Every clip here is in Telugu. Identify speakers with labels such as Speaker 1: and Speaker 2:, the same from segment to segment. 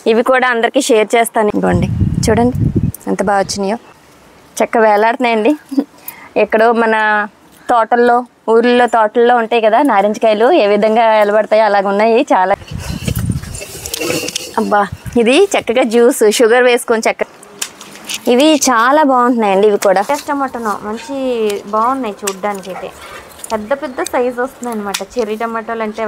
Speaker 1: ఇవి కూడా అందరికీ షేర్ చేస్తాను. ఇవ్వండి చూడండి ఎంత బాగా వచ్చినాయో, చక్కగా వేలాడుతున్నాయండి. ఎక్కడో మన తోటల్లో ఊర్లో తోటల్లో ఉంటాయి కదా నారింజకాయలు, ఏ విధంగా ఎలబడతాయో అలాగ ఉన్నాయి చాలా. అబ్బా ఇది చక్కగా జ్యూస్ షుగర్ వేసుకొని చక్కగా, ఇవి చాలా బాగుంటున్నాయండి. ఇవి కూడా టమాటోను మంచి బాగున్నాయి చూడ్డానికి అయితే, పెద్ద పెద్ద సైజు వస్తున్నాయి అనమాట. చెర్రీ టమాటోలు అంటే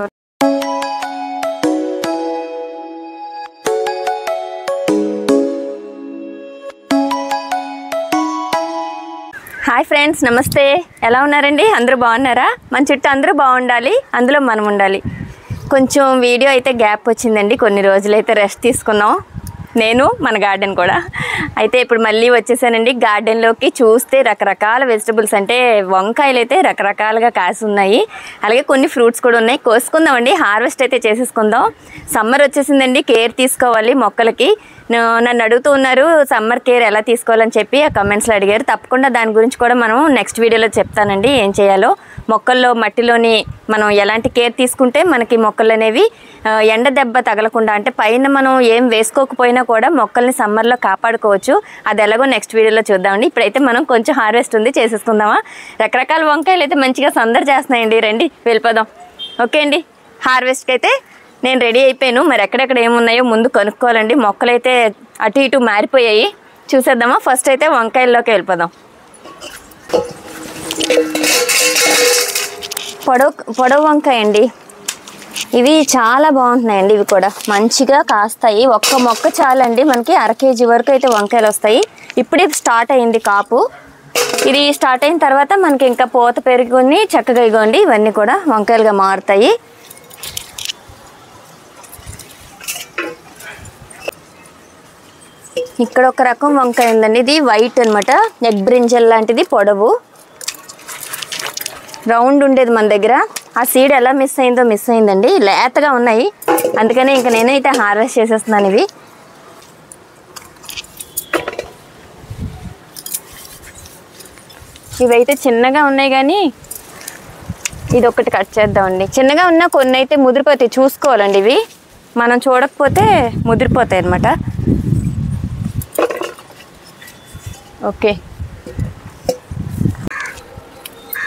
Speaker 1: హాయ్ ఫ్రెండ్స్, నమస్తే. ఎలా ఉన్నారండి? అందరూ బాగున్నారా? మన చుట్టూ అందరూ బాగుండాలి, అందులో మనం ఉండాలి. కొంచెం వీడియో అయితే గ్యాప్ వచ్చిందండి, కొన్ని రోజులైతే రెస్ట్ తీసుకున్నాం, నేను మన గార్డెన్ కూడా. అయితే ఇప్పుడు మళ్ళీ వచ్చేసానండి గార్డెన్లోకి. చూస్తే రకరకాల వెజిటబుల్స్ అంటే వంకాయలు అయితే రకరకాలుగా కాసి ఉన్నాయి, అలాగే కొన్ని ఫ్రూట్స్ కూడా ఉన్నాయి. కోసుకుందామండి, హార్వెస్ట్ అయితే చేసేసుకుందాం. సమ్మర్ వచ్చేసిందండి, కేర్ తీసుకోవాలి మొక్కలకి. నన్ను అడుగుతూ ఉన్నారు సమ్మర్ కేర్ ఎలా తీసుకోవాలని చెప్పి, ఆ కమెంట్స్లో అడిగారు. తప్పకుండా దాని గురించి కూడా మనం నెక్స్ట్ వీడియోలో చెప్తానండి ఏం చేయాలో. మొక్కల్లో మట్టిలోని మనం ఎలాంటి కేర్ తీసుకుంటే మనకి మొక్కలు అనేవి ఎండ దెబ్బ తగలకుండా, అంటే పైన మనం ఏం వేసుకోకపోయినా కూడా మొక్కల్ని సమ్మర్లో కాపాడుకోవచ్చు. అది ఎలాగో నెక్స్ట్ వీడియోలో చూద్దామండి. ఇప్పుడైతే మనం కొంచెం హార్వెస్ట్ ఉంది, చేసేసుకుందామా. రకరకాల వంకాయలు అయితే మంచిగా సందడి చేస్తున్నాయండి. రండి వెళ్ళిపోదాం. ఓకే అండి, హార్వెస్ట్కి అయితే నేను రెడీ అయిపోయాను. మరి ఎక్కడెక్కడ ఏమున్నాయో ముందు కనుక్కోవాలండి. మొక్కలైతే అటు ఇటు మారిపోయాయి, చూసేద్దామా. ఫస్ట్ అయితే వంకాయల్లోకి వెళ్ళిపోదాం. పొడవు వంకాయ అండి, ఇవి చాలా బాగుంటున్నాయండి. ఇవి కూడా మంచిగా కాస్తాయి. ఒక్క మొక్క చాలండి మనకి 1/2 kg వరకు అయితే వంకాయలు వస్తాయి. ఇప్పుడే స్టార్ట్ అయింది కాపు. ఇది స్టార్ట్ అయిన తర్వాత మనకి ఇంకా పూత పెరుగుని చక్కగా ఇగోండి ఇవన్నీ కూడా వంకాయలుగా మారుతాయి. ఇక్కడ ఒక రకం వంకాయ ఉందండి, ఇది వైట్ అనమాట, ఎగ్ బ్రింజల్ లాంటిది, పొడవు రౌండ్ ఉండేది మన దగ్గర. ఆ సీడ్ ఎలా మిస్ అయిందండి, లేతగా ఉన్నాయి. అందుకనే ఇంకా నేనైతే హార్వెస్ట్ చేసేస్తున్నాను. ఇవైతే చిన్నగా ఉన్నాయి కానీ ఇది ఒకటి కట్ చేద్దామండి. చిన్నగా ఉన్న కొన్ని అయితే ముదిరిపోతాయి, చూసుకోవాలండి. ఇవి మనం చూడకపోతే ముదిరిపోతాయి అన్నమాట. ఓకే,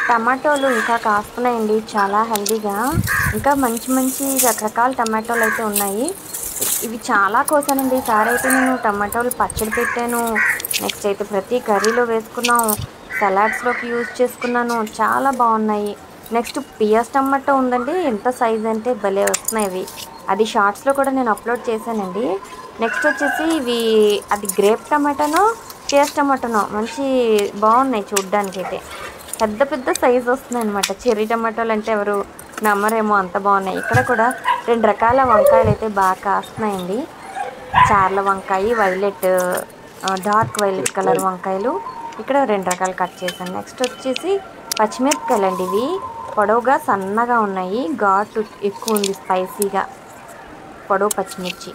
Speaker 1: టమాటోలు ఇంకా కాస్తున్నాయండి, చాలా హెల్దీగా. ఇంకా మంచి రకరకాల టమాటోలు అయితే ఉన్నాయి. ఇవి చాలా కోసానండి. ఈసారి అయితే నేను టమాటోలు పచ్చడి పెట్టాను, నెక్స్ట్ అయితే ప్రతి కర్రీలో వేసుకున్నాం, సలాడ్స్లోకి యూజ్ చేసుకున్నాను, చాలా బాగున్నాయి. నెక్స్ట్ పియాస్ టమాటో ఉందండి, ఎంత సైజ్ అంటే భలే వస్తున్నాయి ఇవి. అది షార్ట్స్లో కూడా నేను అప్లోడ్ చేశానండి. నెక్స్ట్ వచ్చేసి ఇవి అది గ్రేప్ టమాటానో పియాస్ టమాటోనో మంచి బాగున్నాయి చూడ్డానికి అయితే, పెద్ద పెద్ద సైజు వస్తున్నాయి అనమాట. చెర్రీ టమాటోలు అంటే ఎవరు నమ్మరేమో, అంత బాగున్నాయి. ఇక్కడ కూడా 2 రకాల వంకాయలు అయితే బాగా కాస్తున్నాయండి. చార్ల వంకాయ, వైలెట్ డార్క్ వైలెట్ కలర్ వంకాయలు, ఇక్కడ 2 రకాలు కట్ చేశాను. నెక్స్ట్ వచ్చేసి పచ్చిమిరపకాయలు అండి, ఇవి పొడవుగా సన్నగా ఉన్నాయి, ఘాటు ఎక్కువ ఉంది, స్పైసీగా పొడవు పచ్చిమిర్చి.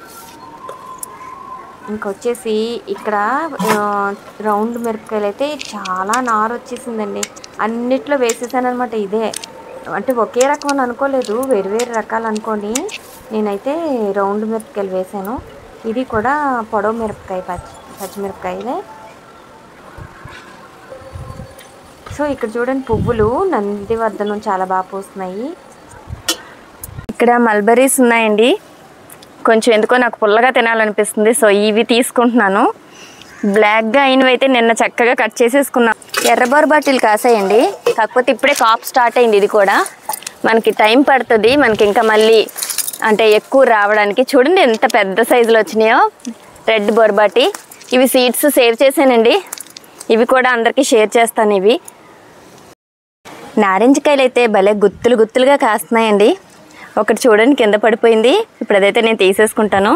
Speaker 1: ఇంకొచ్చేసి ఇక్కడ రౌండ్ మిరపకాయలు అయితే చాలా నారు వచ్చేసిందండి, అన్నిట్లో వేసేసాను అనమాట. ఇదే అంటే ఒకే రకం అని అనుకోలేదు, వేరు రకాలు అనుకోండి. నేనైతే రౌండ్ మిరపకాయలు వేసాను. ఇది కూడా పొడవు మిరపకాయ, పచ్చిమిరపకాయలే. సో ఇక్కడ చూడండి పువ్వులు నందివర్ధనం చాలా బాగా పూస్తున్నాయి. ఇక్కడ మల్బరీస్ ఉన్నాయండి, కొంచెం ఎందుకో నాకు పుల్లగా తినాలనిపిస్తుంది, సో ఇవి తీసుకుంటున్నాను. బ్లాక్గా అయినవి అయితే నిన్న చక్కగా కట్ చేసేసుకున్నాను. ఎర్రబోర బాటిల్ కాసాయండి, కాకపోతే ఇప్పుడే కాప్ స్టార్ట్ అయింది. ఇది కూడా మనకి టైం పడుతుంది, మనకి ఇంకా మళ్ళీ అంటే ఎక్కువ రావడానికి. చూడండి ఎంత పెద్ద సైజులో వచ్చినాయో రెడ్ బొర్బాటి. ఇవి సీడ్స్ సేవ్ చేశానండి, ఇవి కూడా అందరికీ షేర్ చేస్తాను. ఇవి నారింజకాయలు అయితే భలే గుత్తులుగా కాస్తున్నాయండి. ఒకటి చూడండి కింద పడిపోయింది, ఇప్పుడు అదైతే నేను తీసేసుకుంటాను.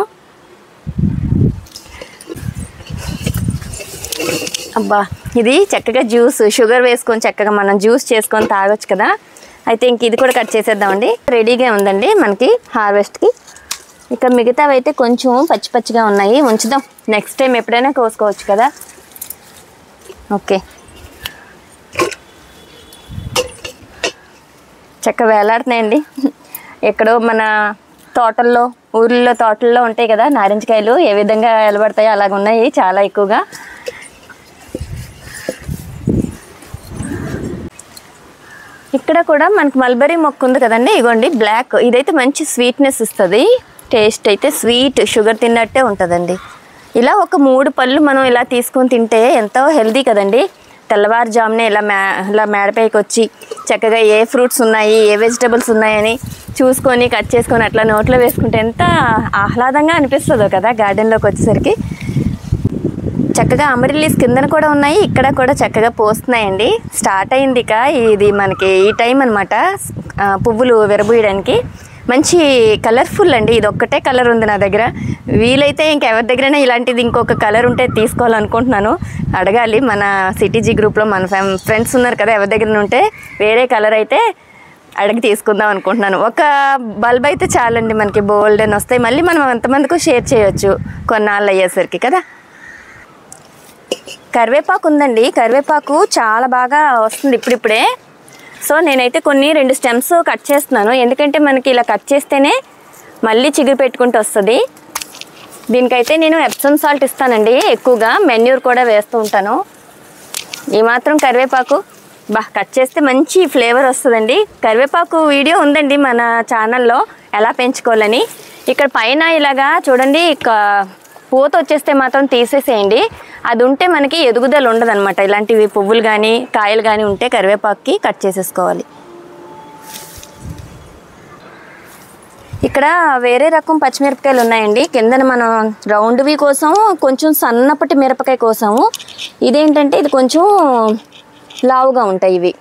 Speaker 1: అబ్బా ఇది చక్కగా జ్యూస్ షుగర్ వేసుకొని చక్కగా మనం జ్యూస్ చేసుకొని తాగొచ్చు కదా. అయితే ఇంక ఇది కూడా కట్ చేసేద్దామండి. రెడీగా ఉందండి మనకి హార్వెస్ట్కి. ఇక మిగతావి అయితే కొంచెం పచ్చిగా ఉన్నాయి, ఉంచుదాం, నెక్స్ట్ టైం ఎప్పుడైనా కోసుకోవచ్చు కదా. ఓకే, చక్కగా వేలాడుతున్నాయండి. ఎక్కడో మన తోటల్లో ఊర్లో తోటల్లో ఉంటాయి కదా నారింజకాయలు, ఏ విధంగా ఎలబడతాయో అలాగ ఉన్నాయి చాలా ఎక్కువగా. ఇక్కడ కూడా మనకి మల్బరీ మొక్క ఉంది కదండి, ఇగోండి బ్లాక్. ఇదైతే మంచి స్వీట్నెస్ ఇస్తుంది, టేస్ట్ అయితే స్వీట్ షుగర్ తిన్నట్టే ఉంటుందండి. ఇలా ఒక 3 పళ్ళు మనం ఇలా తీసుకొని తింటే ఎంతో హెల్దీ కదండి. తెల్లవారుజామునే ఇలా మేడపైకి వచ్చి చక్కగా ఏ ఫ్రూట్స్ ఉన్నాయి, ఏ వెజిటబుల్స్ ఉన్నాయని చూసుకొని కట్ చేసుకొని అట్లా నోట్లో వేసుకుంటే ఎంత ఆహ్లాదంగా అనిపిస్తుందో కదా గార్డెన్లోకి వచ్చేసరికి. చక్కగా అమరిల్లీస్ కిందన కూడా ఉన్నాయి, ఇక్కడ కూడా చక్కగా పోస్తున్నాయండి. స్టార్ట్ అయింది ఇక ఇది మనకి ఈ టైం అనమాట పువ్వులు విరబూయడానికి. మంచి కలర్ఫుల్ అండి, ఇది ఒక్కటే కలర్ ఉంది నా దగ్గర. వీలైతే ఇంకెవరి దగ్గరైనా ఇలాంటిది ఇంకొక కలర్ ఉంటే తీసుకోవాలనుకుంటున్నాను. అడగాలి మన సిటీజీ గ్రూప్లో మన ఫ్రెండ్స్ ఉన్నారు కదా, ఎవరి దగ్గర ఉంటే వేరే కలర్ అయితే అడిగి తీసుకుందాం అనుకుంటున్నాను. ఒక బల్బ్ అయితే చాలండి, మనకి బోల్డ్ అని వస్తాయి. మళ్ళీ మనం ఎంతమందికి షేర్ చేయొచ్చు కొన్నాళ్ళు అయ్యేసరికి కదా. కరివేపాకు ఉందండి, కరివేపాకు చాలా బాగా వస్తుంది ఇప్పుడిప్పుడే. సో నేనైతే 2 స్టెమ్స్ కట్ చేస్తున్నాను, ఎందుకంటే మనకి ఇలా కట్ చేస్తేనే మళ్ళీ చిగురు పెట్టుకుంటూ వస్తుంది. దీనికైతే నేను ఎప్సమ్ సాల్ట్ ఇస్తానండి ఎక్కువగా, మెన్యూర్ కూడా వేస్తూ ఉంటాను. ఈ మాత్రం కరివేపాకు కట్ చేస్తే మంచి ఫ్లేవర్ వస్తుందండి. కరివేపాకు వీడియో ఉందండి మన ఛానల్లో ఎలా పెంచుకోవాలని. ఇక్కడ పైన ఇలాగా చూడండి, పూత వచ్చేస్తే మాత్రం తీసేసేయండి. అది ఉంటే మనకి ఎదుగుదల ఉండదన్నమాట. ఇలాంటివి పువ్వులు కానీ కాయలు కానీ ఉంటే కరివేపాకుకి కట్ చేసేసుకోవాలి. ఇక్కడ వేరే రకం పచ్చిమిరపకాయలు ఉన్నాయండి. కిందన మనం రౌండ్వి కోసం, కొంచెం సన్నపటి మిరపకాయ కోసము. ఇదేంటంటే ఇది కొంచెం లావుగా ఉంటాయి ఇవి.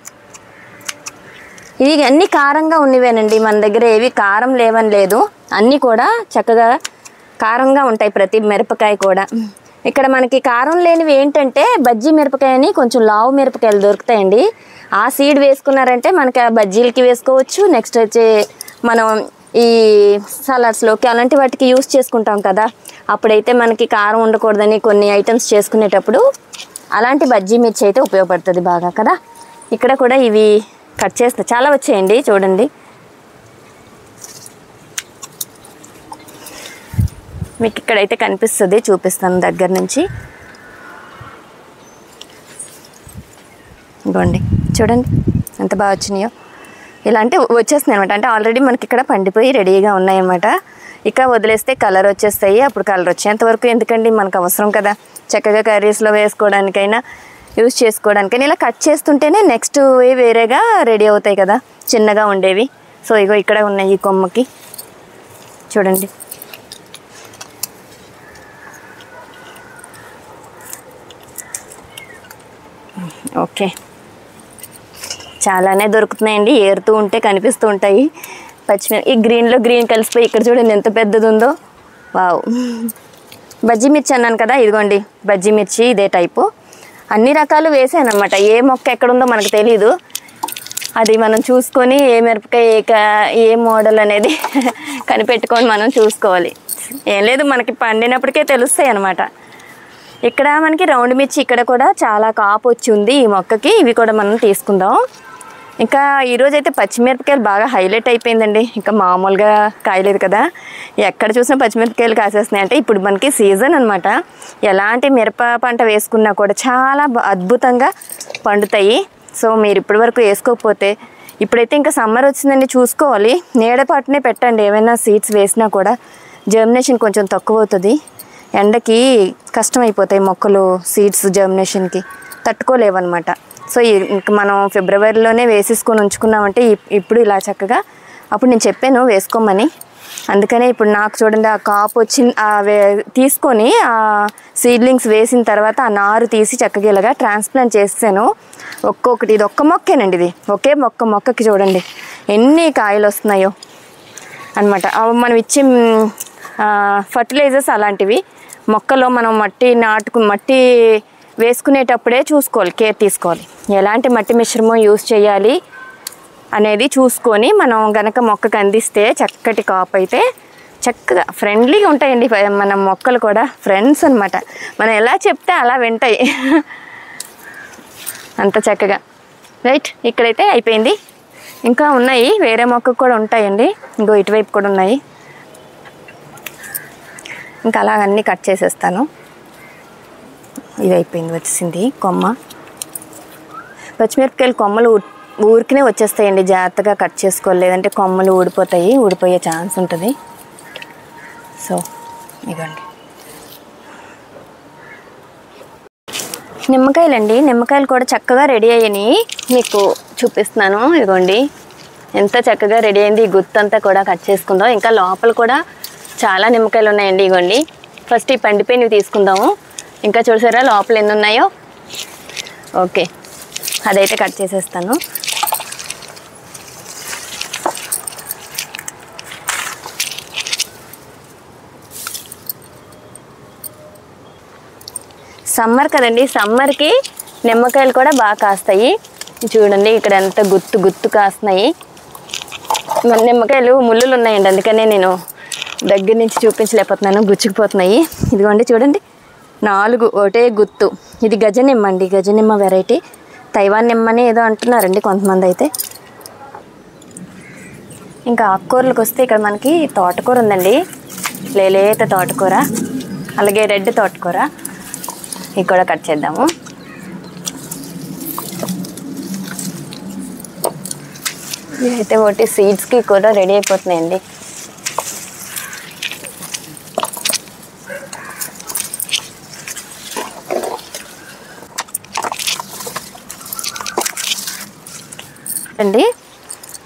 Speaker 1: ఇది అన్నీ కారంగా ఉన్నవేనండి, మన దగ్గర ఏవి కారం లేవని లేదు, అన్నీ కూడా చక్కగా కారంగా ఉంటాయి ప్రతి మిరపకాయ కూడా. ఇక్కడ మనకి కారం లేనివి ఏంటంటే బజ్జీ మిరపకాయ అని కొంచెం లావు మిరపకాయలు దొరుకుతాయండి. ఆ సీడ్ వేసుకున్నారంటే మనకి ఆ బజ్జీలకి వేసుకోవచ్చు. నెక్స్ట్ వచ్చి మనం ఈ సలాడ్స్లోకి అలాంటి వాటికి యూస్ చేసుకుంటాం కదా, అప్పుడైతే మనకి కారం ఉండకూడదని కొన్ని ఐటమ్స్ చేసుకునేటప్పుడు అలాంటి బజ్జీ మిర్చి అయితే ఉపయోగపడుతుంది బాగా కదా. ఇక్కడ కూడా ఇవి కట్ చేస్తా, చాలా వచ్చాయండి చూడండి. మీకు ఇక్కడైతే కనిపిస్తుంది, చూపిస్తాను దగ్గర నుంచి. ఇవ్వండి చూడండి ఎంత బాగా వచ్చినాయో. ఇలాంటి వచ్చేస్తున్నాయి అనమాట, అంటే ఆల్రెడీ మనకి ఇక్కడ పండిపోయి రెడీగా ఉన్నాయన్నమాట. ఇక వదిలేస్తే కలర్ వచ్చేస్తాయి. అప్పుడు కలర్ వచ్చేంత వరకు ఎందుకండి, మనకు అవసరం కదా, చక్కగా కర్రీస్లో వేసుకోవడానికైనా యూజ్ చేసుకోవడానికైనా ఇలా కట్ చేస్తుంటేనే నెక్స్ట్ వేరేగా రెడీ అవుతాయి కదా చిన్నగా ఉండేవి. సో ఇగో ఇక్కడ ఉన్నాయి ఈ కొమ్మకి చూడండి. ఓకే, చాలానే దొరుకుతున్నాయండి, ఏరుతూ ఉంటే కనిపిస్తూ ఉంటాయి పచ్చిమిరపకాయ. ఈ గ్రీన్లో గ్రీన్ కలిసిపోయి ఇక్కడ చూడండి ఎంత పెద్దది ఉందో. వావ్, బజ్జీ మిర్చి అన్నాను కదా, ఇదిగోండి బజ్జీ మిర్చి ఇదే టైపు. అన్ని రకాలు వేసాను అనమాట. ఏ మొక్క ఎక్కడుందో మనకు తెలీదు, అది మనం చూసుకొని ఏ మిరపకాయ ఏ మోడల్ అనేది కనిపెట్టుకొని మనం చూసుకోవాలి. ఏం లేదు, మనకి పండినప్పటికే తెలుస్తాయి అన్నమాట. ఇక్కడ మనకి రౌండ్ మిర్చి ఇక్కడ కూడా చాలా కాపు వచ్చి ఉంది ఈ మొక్కకి, ఇవి కూడా మనం తీసుకుందాం. ఇంకా ఈరోజైతే పచ్చిమిరపకాయలు బాగా హైలైట్ అయిపోయిందండి. ఇంకా మామూలుగా కాయలేదు కదా, ఎక్కడ చూసినా పచ్చిమిరపకాయలు కాసేస్తున్నాయి. అంటే ఇప్పుడు మనకి సీజన్ అనమాట. ఎలాంటి మిరప పంట వేసుకున్నా కూడా చాలా అద్భుతంగా పండుతాయి. సో మీరు ఇప్పటి వరకు వేసుకోకపోతే, ఇప్పుడైతే ఇంకా సమ్మర్ వచ్చిందండి, చూసుకోవాలి. నీడపాటునే పెట్టండి, ఏమైనా సీడ్స్ వేసినా కూడా జర్మినేషన్ కొంచెం తక్కువ అవుతుంది. ఎండకి కష్టమైపోతాయి మొక్కలు, సీడ్స్ జర్మినేషన్కి తట్టుకోలేవన్నమాట. సో ఇంక మనం ఫిబ్రవరిలోనే వేసేసుకొని ఉంచుకున్నామంటే ఇప్పుడు ఇలా చక్కగా, అప్పుడు నేను చెప్పాను వేసుకోమని, అందుకనే ఇప్పుడు నాకు చూడండి ఆ కాపు వచ్చి తీసుకొని ఆ సీడ్లింగ్స్ వేసిన తర్వాత ఆ నారు తీసి చక్కగా ఇలాగా ట్రాన్స్ప్లాంట్ చేసాను. ఒక్కొక్కటి, ఇది ఒక్క మొక్కేనండి, ఇది ఒకే మొక్కకి చూడండి ఎన్ని కాయలు వస్తున్నాయో అనమాట. మనం ఇచ్చే ఫర్టిలైజర్స్ అలాంటివి. మొక్కలో మనం మట్టి వేసుకునేటప్పుడే చూసుకోవాలి, కేర్ తీసుకోవాలి, ఎలాంటి మట్టి మిశ్రమం యూస్ చేయాలి అనేది చూసుకొని మనం గనక మొక్కకు అందిస్తే చక్కటి కాపు అయితే చక్కగా ఫ్రెండ్లీగా ఉంటాయండి. మన మొక్కలు కూడా ఫ్రెండ్స్ అనమాట, మనం ఎలా చెప్తే అలా వింటాయి అంత చక్కగా. రైట్, ఇక్కడైతే అయిపోయింది. ఇంకా ఉన్నాయి, వేరే మొక్కకు కూడా ఉంటాయండి, ఇంకో ఇటువైపు కూడా ఉన్నాయి. ఇంకా అలా అన్నీ కట్ చేసేస్తాను. ఇది అయిపోయింది, వచ్చేసింది కొమ్మ. పచ్చిమిరపకాయలు కొమ్మలు ఊరికినే వచ్చేస్తాయండి, జాగ్రత్తగా కట్ చేసుకోవాలి, లేదంటే కొమ్మలు ఊడిపోతాయి, ఊడిపోయే ఛాన్స్ ఉంటుంది. సో ఇవ్వండి నిమ్మకాయలండి. నిమ్మకాయలు కూడా చక్కగా రెడీ అయ్యాయి, మీకు చూపిస్తున్నాను. ఇదిగోండి ఎంత చక్కగా రెడీ అయింది. ఈ గుత్తంతా కూడా కట్ చేసుకుందాం. ఇంకా లోపల కూడా చాలా నిమ్మకాయలు ఉన్నాయండి. ఇదిగోండి ఫస్ట్ ఈ పండిపోయినవి తీసుకుందాము. ఇంకా చూసారా లోపల ఎన్ని ఉన్నాయో. ఓకే, అదైతే కట్ చేసేస్తాను. సమ్మర్ కదండి, సమ్మర్కి నిమ్మకాయలు కూడా బాగా కాస్తాయి. చూడండి ఇక్కడ ఎంత గుత్తు గుత్తు కాస్తున్నాయి. నిమ్మకాయలు ముళ్ళులు ఉన్నాయండి, అందుకనే నేను దగ్గర నుంచి చూపించలేకపోతున్నాను, గుచ్చుకుపోతున్నాయి. ఇదిగోండి చూడండి 4 ఒకటే గుత్తు. ఇది గజనిమ్మ అండి, గజనిమ్మ వెరైటీ. తైవాన్ నిమ్మని ఏదో అంటున్నారండి కొంతమంది అయితే. ఇంకా ఆకుకూరలకు వస్తే ఇక్కడ మనకి తోటకూర ఉందండి, లేత తోటకూర, అలాగే రెడ్ తోటకూర. ఇవి కూడా కట్ చేద్దాము. ఇదైతే ఒకటి సీడ్స్కి కూడా రెడీ అయిపోతున్నాయండి. అండి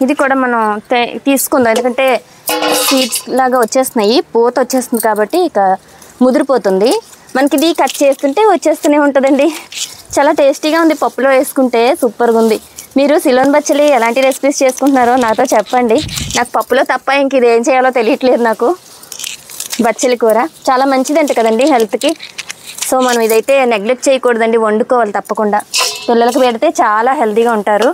Speaker 1: ఇది కూడా మనం తీసుకుందాం, ఎందుకంటే సీడ్స్ లాగా వచ్చేస్తున్నాయి, పూత వచ్చేస్తుంది కాబట్టి ఇక ముదిరిపోతుంది. మనకి ఇది కట్ చేస్తుంటే వచ్చేస్తూనే ఉంటుందండి. చాలా టేస్టీగా ఉంది, పప్పులో వేసుకుంటే సూపర్గా ఉంది. మీరు సిలోన్ బచ్చలి ఎలాంటి రెసిపీస్ చేసుకుంటున్నారో నాతో చెప్పండి. నాకు పప్పులో తప్ప ఇంక ఇది ఏం చేయాలో తెలియట్లేదు నాకు. బచ్చలి కూర చాలా మంచిదంట కదండి హెల్త్కి. సో మనం ఇదైతే నెగ్లెక్ట్ చేయకూడదండి, వండుకోవాలి తప్పకుండా. పిల్లలకు పెడితే చాలా హెల్తీగా ఉంటారు.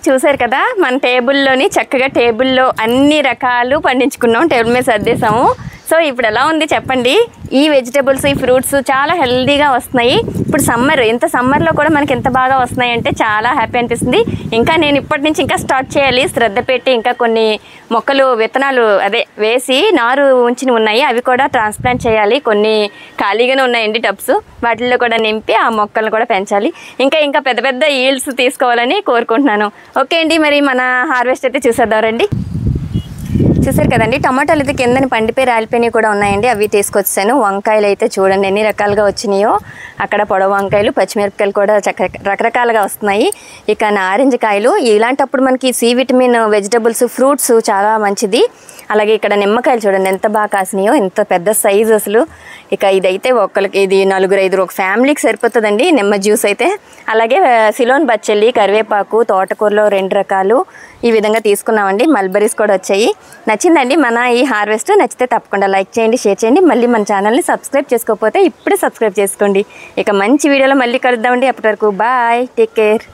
Speaker 1: చూసారు కదా మన టేబుల్లోని చక్కగా టేబుల్లో అన్ని రకాలు పండించుకున్నాం, టేబుల్ మీద సర్దేశాము. సో ఇప్పుడు ఎలా ఉంది చెప్పండి. ఈ వెజిటేబుల్స్, ఈ ఫ్రూట్స్ చాలా హెల్తీగా వస్తున్నాయి. ఇప్పుడు సమ్మర్, ఇంత సమ్మర్లో కూడా మనకి ఎంత బాగా వస్తున్నాయి అంటే చాలా హ్యాపీ అనిపిస్తుంది. ఇంకా నేను ఇప్పటి నుంచి ఇంకా స్టార్ట్ చేయాలి, శ్రద్ధ పెట్టి ఇంకా కొన్ని మొక్కలు విత్తనాలు వేసి నారు ఉంచి ఉన్నాయి, అవి కూడా ట్రాన్స్ప్లాంట్ చేయాలి. కొన్ని ఖాళీగానే ఉన్నాయండి టబ్స్, వాటిల్లో కూడా నింపి ఆ మొక్కలను కూడా పెంచాలి. ఇంకా పెద్ద పెద్ద ఈల్డ్స్ తీసుకోవాలని కోరుకుంటున్నాను. ఓకే అండి, మరి మన హార్వెస్ట్ అయితే చూసేద్దాం రండి. చూసారు కదండి టమాటాలు అయితే కిందని పండిపోయి రాలిపోయినవి కూడా ఉన్నాయండి, అవి తీసుకొచ్చాను. వంకాయలు అయితే చూడండి ఎన్ని రకాలుగా వచ్చినాయో. అక్కడ పొడవు వంకాయలు, పచ్చిమిరపకాయలు కూడా రకరకాలుగా వస్తున్నాయి. ఇక నారింజ కాయలు, ఇలాంటప్పుడు మనకి సి విటమిన్ వెజిటబుల్స్, ఫ్రూట్స్ చాలా మంచిది. అలాగే ఇక్కడ నిమ్మకాయలు చూడండి ఎంత బాగా కాసినాయో, ఎంత పెద్ద సైజు అసలు. ఇక ఇదైతే ఇది 4-5 ఒక ఫ్యామిలీకి సరిపోతుందండి నిమ్మ జ్యూస్ అయితే. అలాగే సిలోన్ బచ్చలి, కరివేపాకు, తోటకూరలో 2 రకాలు ఈ విధంగా తీసుకున్నామండి. మల్బరీస్ కూడా వచ్చాయి. నచ్చిందండి మన ఈ హార్వెస్ట్. నచ్చితే తప్పకుండా లైక్ చేయండి, షేర్ చేయండి. మళ్ళీ మన ఛానల్ని సబ్స్క్రైబ్ చేసుకోకపోతే ఇప్పుడే సబ్స్క్రైబ్ చేసుకోండి. ఇక మంచి వీడియోలో మళ్ళీ కలుద్దామండి. అప్పటి వరకు బాయ్, టేక్ కేర్.